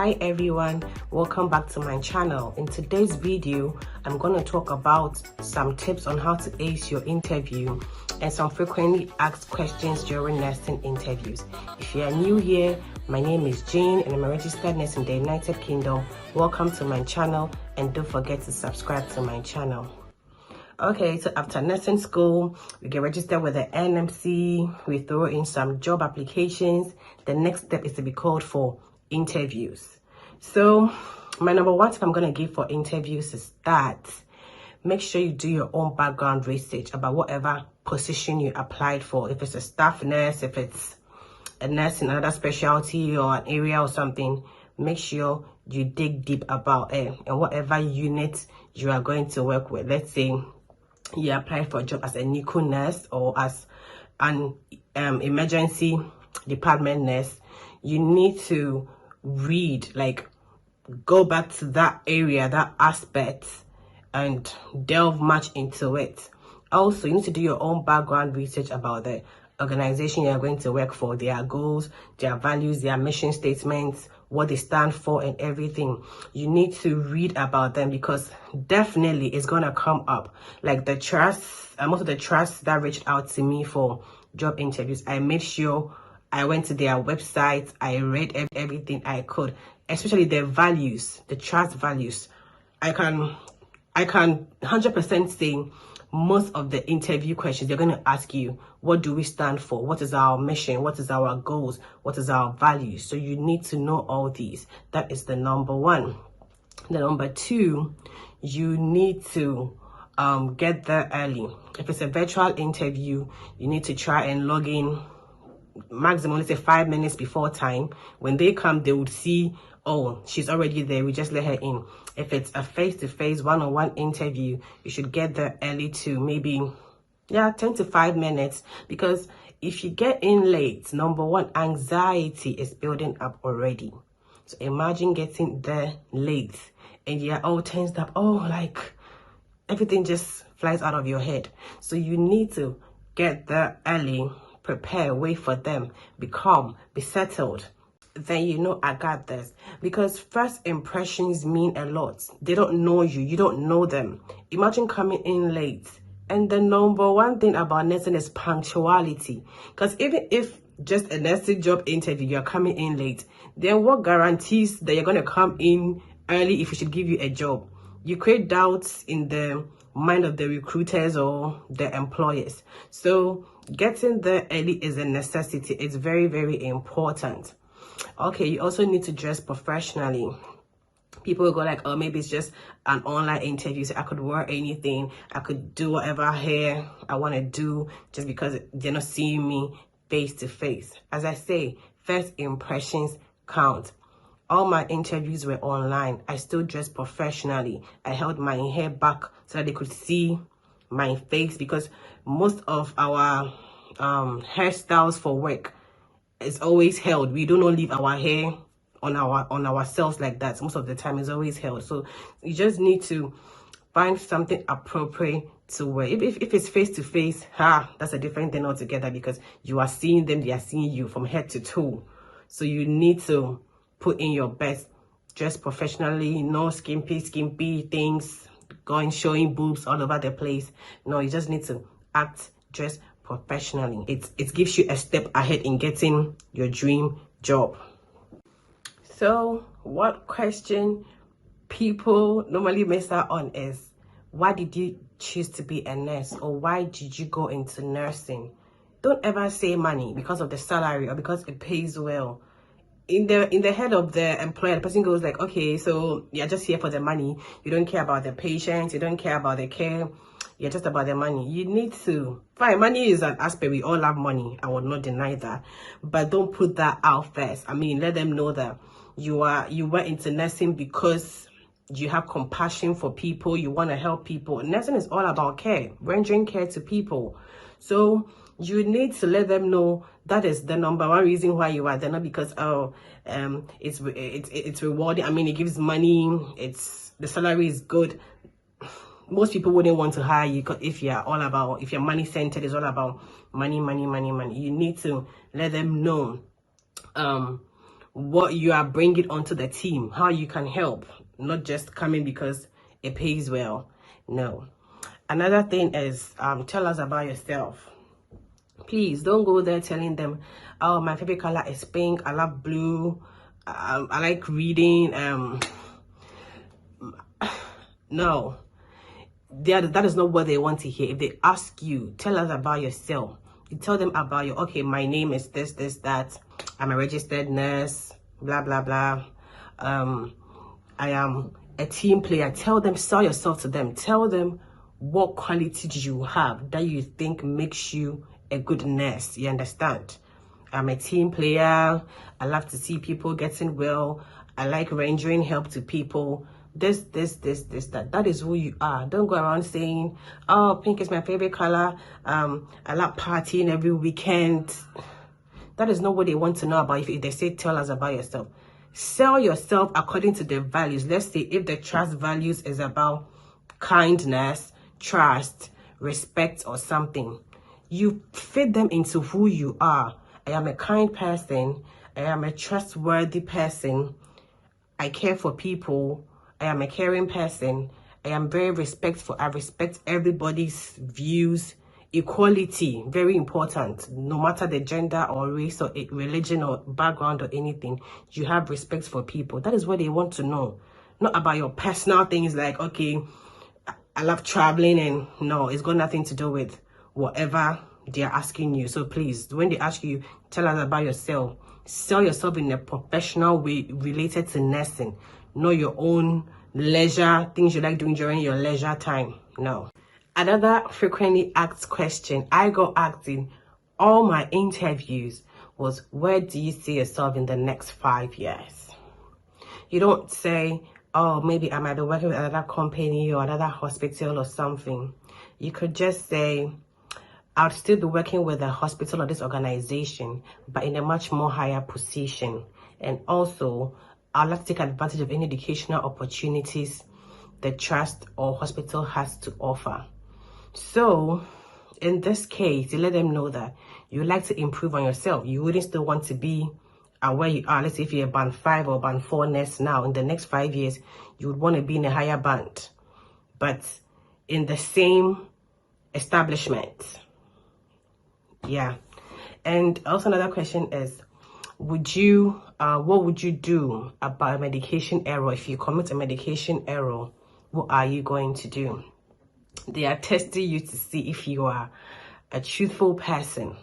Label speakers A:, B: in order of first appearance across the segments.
A: Hi everyone, welcome back to my channel. In today's video, I'm going to talk about some tips on how to ace your interview and some frequently asked questions during nursing interviews. If you are new here, my name is Jane and I'm a registered nurse in the United Kingdom. Welcome to my channel and don't forget to subscribe to my channel. Okay, so after nursing school, we get registered with the NMC, we throw in some job applications. The next step is to be called for interviews. So my number one tip I'm going to give for interviews is that make sure you do your own background research about whatever position you applied for. If it's a staff nurse, if it's a nurse in another specialty or an area or something, make sure you dig deep about it and whatever unit you are going to work with. Let's say you apply for a job as a NICU nurse or as an emergency department nurse, you need to read, like go back to that area, that aspect, and delve much into it. Also, you need to do your own background research about the organization you're going to work for, their goals, their values, their mission statements, what they stand for and everything. You need to read about them because definitely it's going to come up. Like the trusts, most of the trusts that reached out to me for job interviews, I made sure I went to their website, I read everything I could, especially their values, the trust values. I can 100% say most of the interview questions, they're going to ask you, what do we stand for? What is our mission? What is our goals? What is our values? So you need to know all these. That is the number one. The number two, you need to get there early. If it's a virtual interview, you need to try and log in maximum, let's say 5 minutes before time. When they come, they would see, oh, she's already there, we just let her in. If it's a face-to-face one-on-one interview, you should get there early too, maybe 10 to 5 minutes, because if you get in late, number one, anxiety is building up already. So imagine getting there late and you're all tensed up, like everything just flies out of your head. So you need to get there early, prepare, wait for them, be calm, be settled. Then you know I got this, because first impressions mean a lot. They don't know you, you don't know them. Imagine coming in late. And the number one thing about nursing is punctuality, because even if just a nursing job interview, you're coming in late, then what guarantees that you're going to come in early if we should give you a job? You create doubts in the mind of the recruiters or the employers. So getting there early is a necessity. It's very, very important. Okay, you also need to dress professionally. People will go like, oh, maybe it's just an online interview, so I could wear anything, I could do whatever hair I want to do just because they're not seeing me face to face. As I say, first impressions count. All my interviews were online. I still dressed professionally. I held my hair back so that they could see my face, because most of our hairstyles for work is always held. We do not leave our hair on ourselves like that. Most of the time it's always held. So you just need to find something appropriate to wear. If it's face to face, that's a different thing altogether, because you are seeing them, they are seeing you from head to toe. So you need to put in your best, dress professionally, no skimpy things, showing boobs all over the place. No, you just need to dress professionally. It gives you a step ahead in getting your dream job. So what question people normally miss out on is, why did you choose to be a nurse, or why did you go into nursing? Don't ever say money, because of the salary or because it pays well. In the head of the employer, the person goes like, okay, so you're just here for the money. You don't care about the patients, you don't care about the care, you're just about the money. You need to, fine, money is an aspect, we all have money, I would not deny that, but don't put that out first. I mean, let them know that you went into nursing because you have compassion for people, you want to help people. Nursing is all about care, rendering care to people. So you need to let them know that is the number one reason why you are there, not because it's rewarding. I mean, it gives money, the salary is good. Most people wouldn't want to hire you if you're money centered, it's all about money. You need to let them know what you are bringing onto the team, how you can help, not just coming because it pays well. No. Another thing is, tell us about yourself. Please don't go there telling them, oh, my favorite color is pink, I love blue, I like reading. No, that is not what they want to hear. If they ask you, tell us about yourself. You tell them about your, okay, my name is this, that, I'm a registered nurse, blah blah blah, I am a team player. Tell them, sell yourself to them. Tell them what qualities you have that you think makes you a good nurse. You understand? I'm a team player. I love to see people getting well. I like rendering help to people. This, that. That is who you are. Don't go around saying, oh, pink is my favorite color. I like partying every weekend. That is not what they want to know about. If they say, tell us about yourself. Sell yourself according to their values. Let's say if the trust values is about kindness, trust, respect, or something, you fit them into who you are. I am a kind person. I am a trustworthy person. I care for people. I am a caring person. I am very respectful. I respect everybody's views. Equality, very important. No matter the gender or race or religion or background or anything, you have respect for people. That is what they want to know. Not about your personal things like, okay, I love traveling, and no, it's got nothing to do with whatever they are asking you. So please, when they ask you, tell us about yourself. Sell yourself in a professional way related to nursing. Not your own leisure, things you like doing during your leisure time. No. Another frequently asked question I got asked in all my interviews was, where do you see yourself in the next 5 years? You don't say, oh, maybe I might be working with another company or another hospital or something. You could just say, I'll still be working with a hospital or this organization, but in a much more higher position. And also, I'd like to take advantage of any educational opportunities the trust or hospital has to offer. So, in this case, you let them know that you like to improve on yourself. You wouldn't still want to be where you are. Let's say if you're a band 5 or band 4 nurse now, in the next 5 years, you would want to be in a higher band, but in the same establishment. Yeah. And also another question is, what would you do about a medication error? If you commit a medication error, what are you going to do? They are testing you to see if you are a truthful person.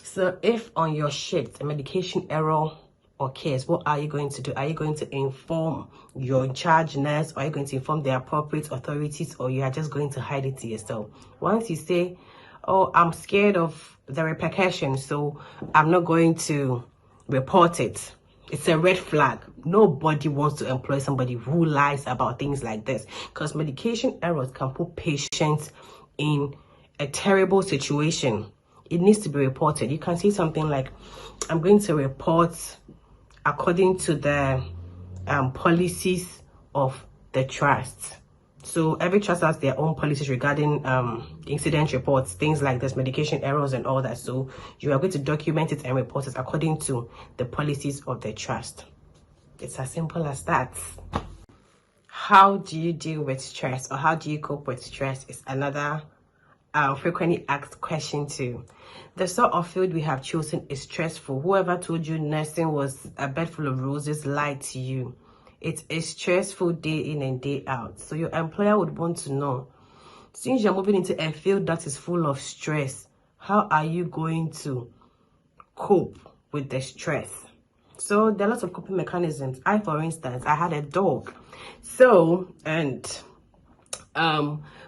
A: So if on your shift a medication error occurs, what are you going to do? Are you going to inform your in charge nurse, or are you going to inform the appropriate authorities, or you are just going to hide it to yourself? Once you say, oh, I'm scared of the repercussions, so I'm not going to report it, it's a red flag. Nobody wants to employ somebody who lies about things like this, because medication errors can put patients in a terrible situation. It needs to be reported. You can say something like, I'm going to report according to the policies of the trust. So every trust has their own policies regarding incident reports, things like this, medication errors and all that. So you are going to document it and report it according to the policies of the trust. It's as simple as that. How do you deal with stress, or how do you cope with stress, is another frequently asked question too. The sort of field we have chosen is stressful. Whoever told you nursing was a bed full of roses lied to you. It is stressful day in and day out. So your employer would want to know, since you're moving into a field that is full of stress, how are you going to cope with the stress? So there are lots of coping mechanisms. For instance, I had a dog. So, and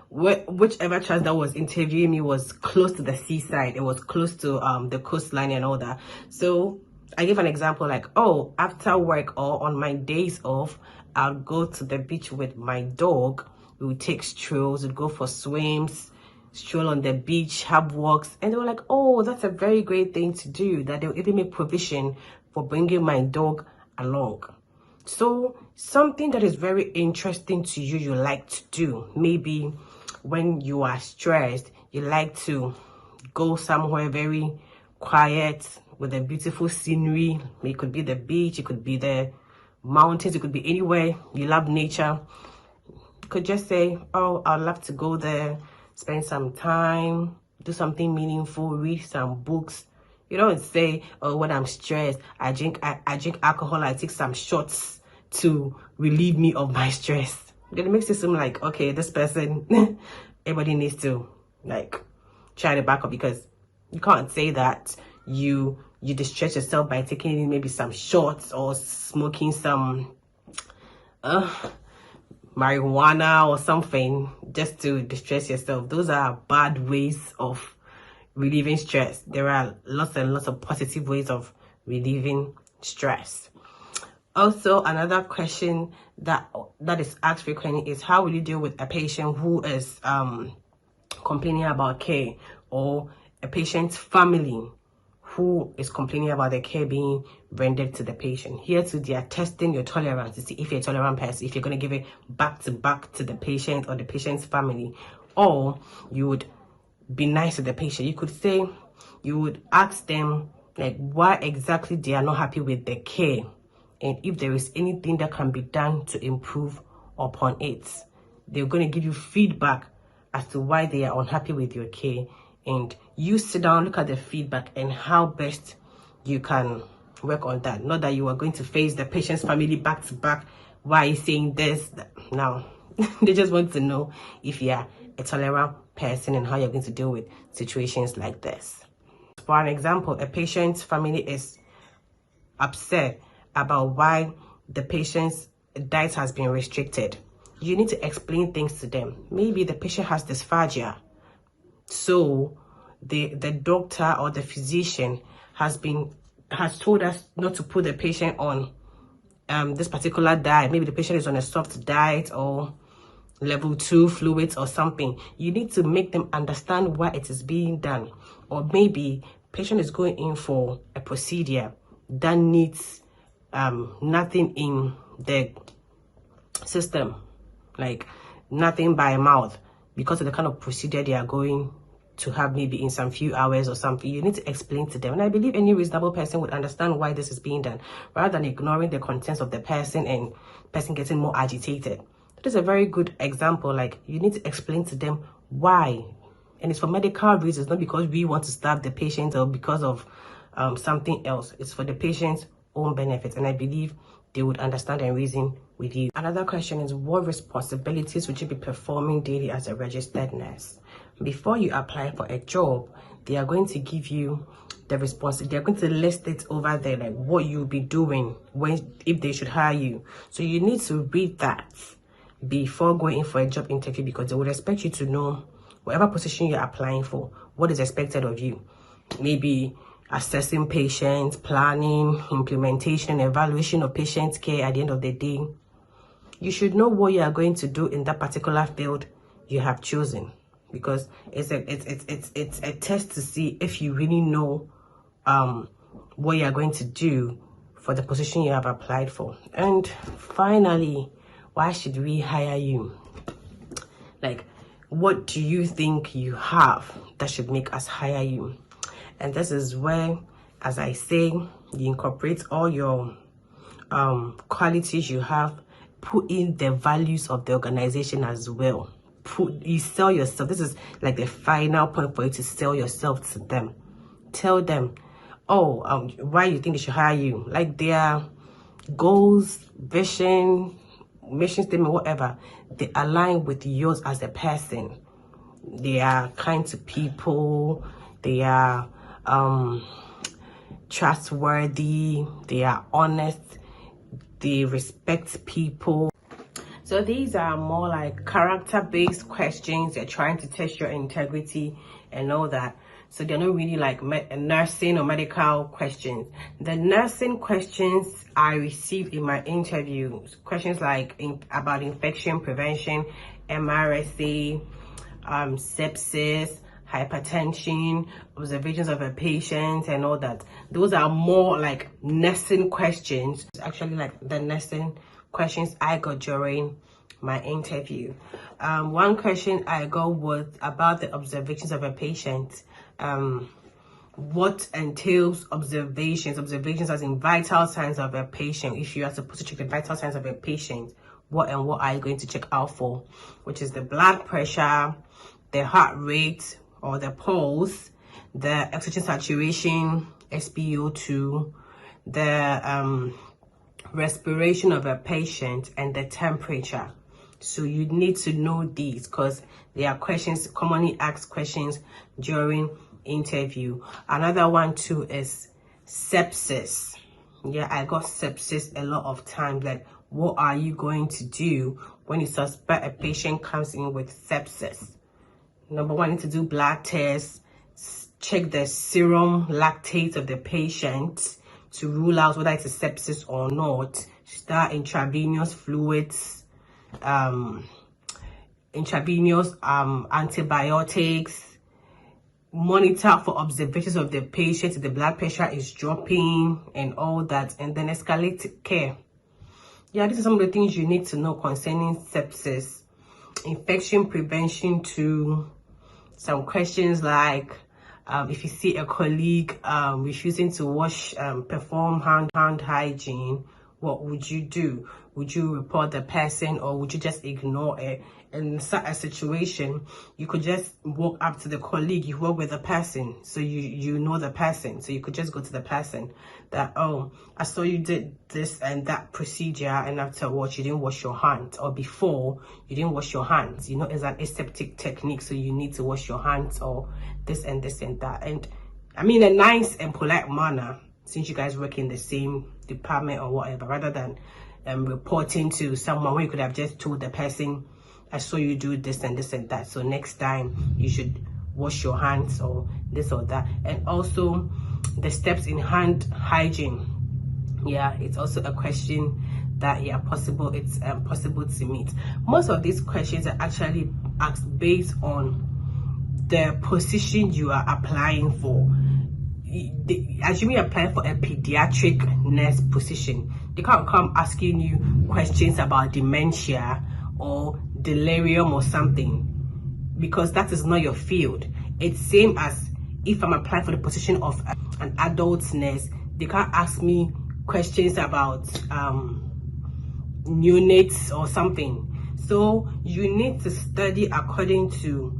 A: whichever trust that was interviewing me was close to the seaside. It was close to the coastline and all that. So I give an example like, oh, after work or on my days off, I'll go to the beach with my dog. We would take strolls, we'd go for swims, stroll on the beach, have walks. And they were like, oh, that's a very great thing to do, that they'll even make provision for bringing my dog along. So something that is very interesting to you, you like to do. Maybe when you are stressed, you like to go somewhere very quiet, with a beautiful scenery. It could be the beach, it could be the mountains, it could be anywhere you love nature. You could just say, oh, I'd love to go there, spend some time, do something meaningful, read some books. You don't say, oh, when I'm stressed, I drink alcohol, I take some shots to relieve me of my stress. Then it makes it seem like, okay, this person, everybody needs to like try to back up, because you can't say that you distress yourself by taking maybe some shots or smoking some marijuana or something just to distress yourself. Those are bad ways of relieving stress. There are lots and lots of positive ways of relieving stress. Also, another question that is asked frequently is, how will you deal with a patient who is complaining about care, or a patient's family who is complaining about the care being rendered to the patient? Here too, they are testing your tolerance to see if you're a tolerant person, if you're going to give it back to the patient or the patient's family, or you would be nice to the patient. You could say, you would ask them like why exactly they are not happy with the care, and if there is anything that can be done to improve upon it. They're going to give you feedback as to why they are unhappy with your care, and you sit down, look at the feedback and how best you can work on that. Not that you are going to face the patient's family back to back. Why are you saying this? Now they just want to know if you are a tolerant person and how you're going to deal with situations like this. For an example, a patient's family is upset about why the patient's diet has been restricted. You need to explain things to them. Maybe the patient has dysphagia, so the doctor or the physician has told us not to put the patient on this particular diet. Maybe the patient is on a soft diet or level 2 fluids or something. You need to make them understand why it is being done. Or maybe patient is going in for a procedure that needs nothing in the system, like nothing by mouth, because of the kind of procedure they are going to have maybe in some few hours or something. You need to explain to them, and I believe any reasonable person would understand why this is being done, rather than ignoring the contents of the person and person getting more agitated. That is a very good example. Like, you need to explain to them why, and it's for medical reasons, not because we want to starve the patient or because of something else. It's for the patient's own benefit, and I believe they would understand and reason with you. Another question is, what responsibilities would you be performing daily as a registered nurse? Before you apply for a job, they are going to give you the responsibility. They're going to list it over there, like what you'll be doing if they should hire you. So you need to read that before going in for a job interview, because they would expect you to know whatever position you're applying for, what is expected of you. Maybe assessing patients, planning, implementation, evaluation of patient care. At the end of the day, you should know what you are going to do in that particular field you have chosen, because it's a test to see if you really know what you are going to do for the position you have applied for. And finally, why should we hire you? Like, what do you think you have that should make us hire you? And this is where, as I say, you incorporate all your qualities you have, put in the values of the organization as well. You sell yourself. This is like the final point for you to sell yourself to them. Tell them, oh, why you think they should hire you. Like their goals, vision, mission statement, whatever, they align with yours as a person. They are kind to people. They are trustworthy, they are honest, they respect people. So these are more like character-based questions. They're trying to test your integrity and all that. So they're not really like nursing or medical questions. The nursing questions I received in my interviews, questions like about infection prevention, MRSA, sepsis, hypertension, observations of a patient and all that. Those are more like nursing questions. It's actually like the nursing questions I got during my interview. One question I got was about the observations of a patient. what entails observations as in vital signs of a patient. If you are supposed to check the vital signs of a patient, what are you going to check out for, which is the blood pressure, the heart rate or the pulse, the oxygen saturation, SpO2, the respiration of a patient, and the temperature. So you need to know these because they are questions, commonly asked questions during interview. Another one too is sepsis. Yeah, I got sepsis a lot of times. Like, what are you going to do when you suspect a patient comes in with sepsis? Number one, you need to do blood tests, check the serum lactate of the patient to rule out whether it's a sepsis or not. Start intravenous fluids, intravenous antibiotics, monitor for observations of the patient if the blood pressure is dropping and all that, and then escalate care. Yeah, these are some of the things you need to know concerning sepsis. Infection prevention too. Some questions like if you see a colleague refusing to wash, perform hand hygiene, what would you do? Would you report the person or would you just ignore it? In such a situation, you could just walk up to the colleague. You work with the person, so you know the person, so you could just go to the person that, oh, I saw you did this and that procedure, and afterwards you didn't wash your hands, or before you didn't wash your hands. You know, it's an aseptic technique, so you need to wash your hands, or this and this and that. And I mean, a nice and polite manner, since you guys work in the same department or whatever, rather than reporting to someone where you could have just told the person, I saw you do this and this and that, so next time you should wash your hands or this or that. And also the steps in hand hygiene. Yeah, it's also a question that, yeah, it's possible to meet. Most of these questions are actually asked based on the position you are applying for. Assuming you're applying for a pediatric nurse position, they can't come asking you questions about dementia or delirium or something, because that is not your field. It's same as if I'm applying for the position of an adult nurse. They can't ask me questions about neonates or something. So you need to study according to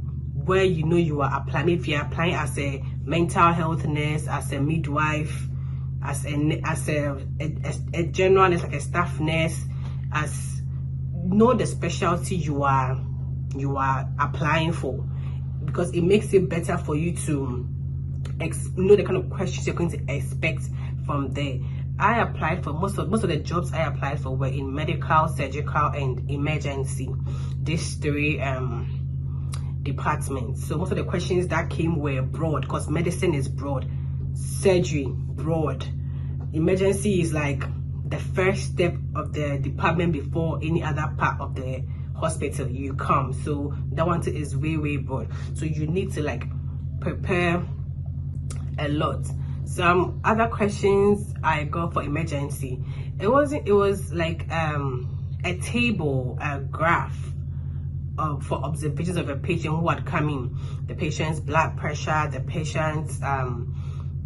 A: where you know you are applying. If you're applying as a mental health nurse, as a midwife, as a general nurse, like a staff nurse, know the specialty you are applying for, because it makes it better for you to know the kind of questions you're going to expect from there. I applied for most of the jobs I applied for were in medical, surgical, and emergency. These three departments. So most of the questions that came were broad, because medicine is broad, surgery broad, emergency is like the first step of the department before any other part of the hospital you come. So that one is way broad. So you need to like prepare a lot. Some other questions I got for emergency, it was like a table, a graph for observations of a patient who had come in, the patient's blood pressure, the patient's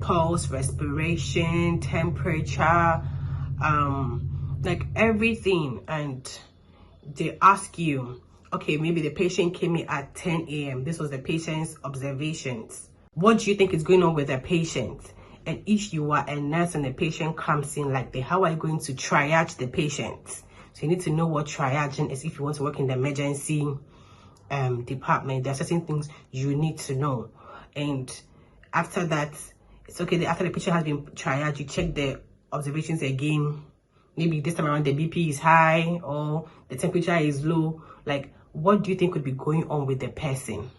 A: pulse, respiration, temperature, like everything. And they ask you, okay, maybe the patient came in at 10 a.m. This was the patient's observations. What do you think is going on with the patient? And if you are a nurse and the patient comes in like that, how are you going to triage the patient? So you need to know what triaging is if you want to work in the emergency department. There are certain things you need to know. And after that, it's okay. After the patient has been triaged, you check the observations again. Maybe this time around the BP is high or the temperature is low. Like, what do you think could be going on with the person?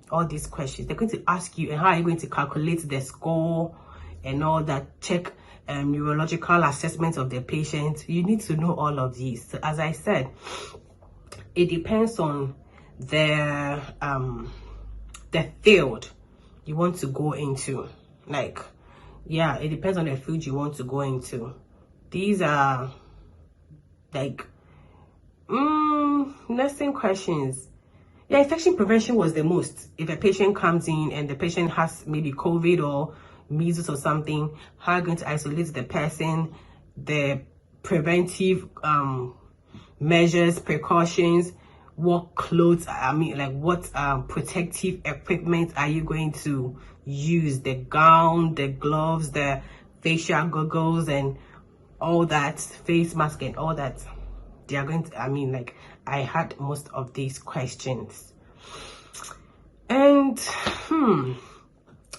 A: All these questions they're going to ask you, and how are you going to calculate the score and all that. Check neurological assessment of the patient. You need to know all of these. So as I said, it depends on the field you want to go into. Like, yeah, it depends on the field you want to go into. These are like nursing questions. Yeah, infection prevention was the most. If a patient comes in and the patient has maybe COVID or measles or something, how are you going to isolate the person, the preventive measures, precautions, what clothes, what protective equipment are you going to use, the gown, the gloves, the facial goggles and all that, face mask and all that. They are going to, I had most of these questions. And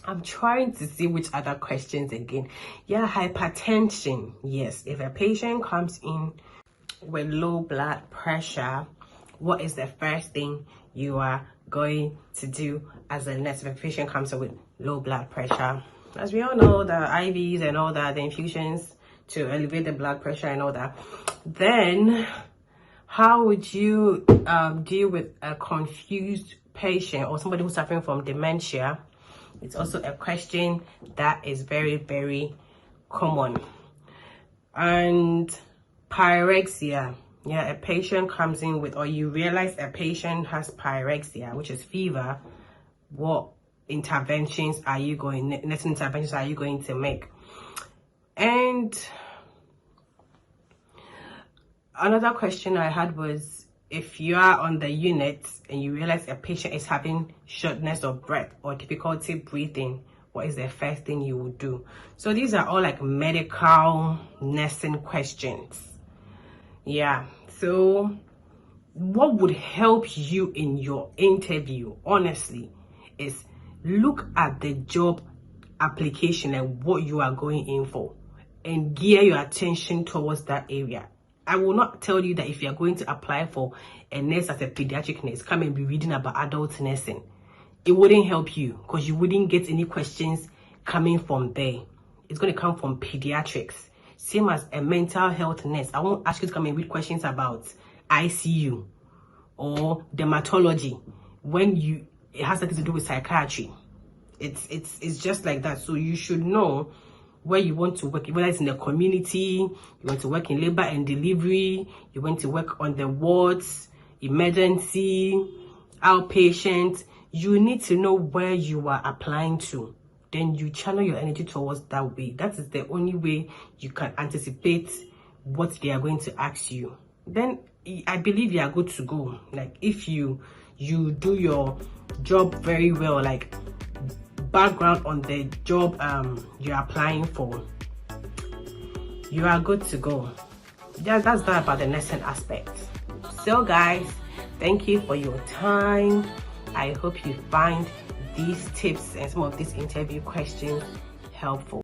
A: I'm trying to see which other questions again. Yeah, hypertension. Yes, if a patient comes in with low blood pressure, what is the first thing you are going to do as a nurse if a patient comes in with low blood pressure? As we all know, the IVs and all that, the infusions to elevate the blood pressure and all that. Then how would you deal with a confused patient or somebody who's suffering from dementia? It's also a question that is very, very common. And pyrexia. Yeah, a patient comes in with, or you realize a patient has pyrexia, which is fever. What interventions are you going to make? And another question I had was, if you are on the unit and you realize a patient is having shortness of breath or difficulty breathing, what is the first thing you would do? So these are all like medical nursing questions. Yeah, so what would help you in your interview, honestly, is look at the job application and what you are going in for and gear your attention towards that area. I will not tell you that if you are going to apply for a nurse as a pediatric nurse, come and be reading about adult nursing. It wouldn't help you because you wouldn't get any questions coming from there. It's going to come from pediatrics. Same as a mental health nurse. I won't ask you to come and read questions about ICU or dermatology when it has nothing to do with psychiatry. It's just like that. So you should know where you want to work, whether it's in the community, you want to work in labor and delivery, you want to work on the wards, emergency, outpatient. You need to know where you are applying to. Then you channel your energy towards that way. That is the only way you can anticipate what they are going to ask you. Then I believe you are good to go. Like if you do your job very well, like background on the job you're applying for, you are good to go. That's that about the nursing aspect. So guys, thank you for your time. I hope you find these tips and some of these interview questions helpful.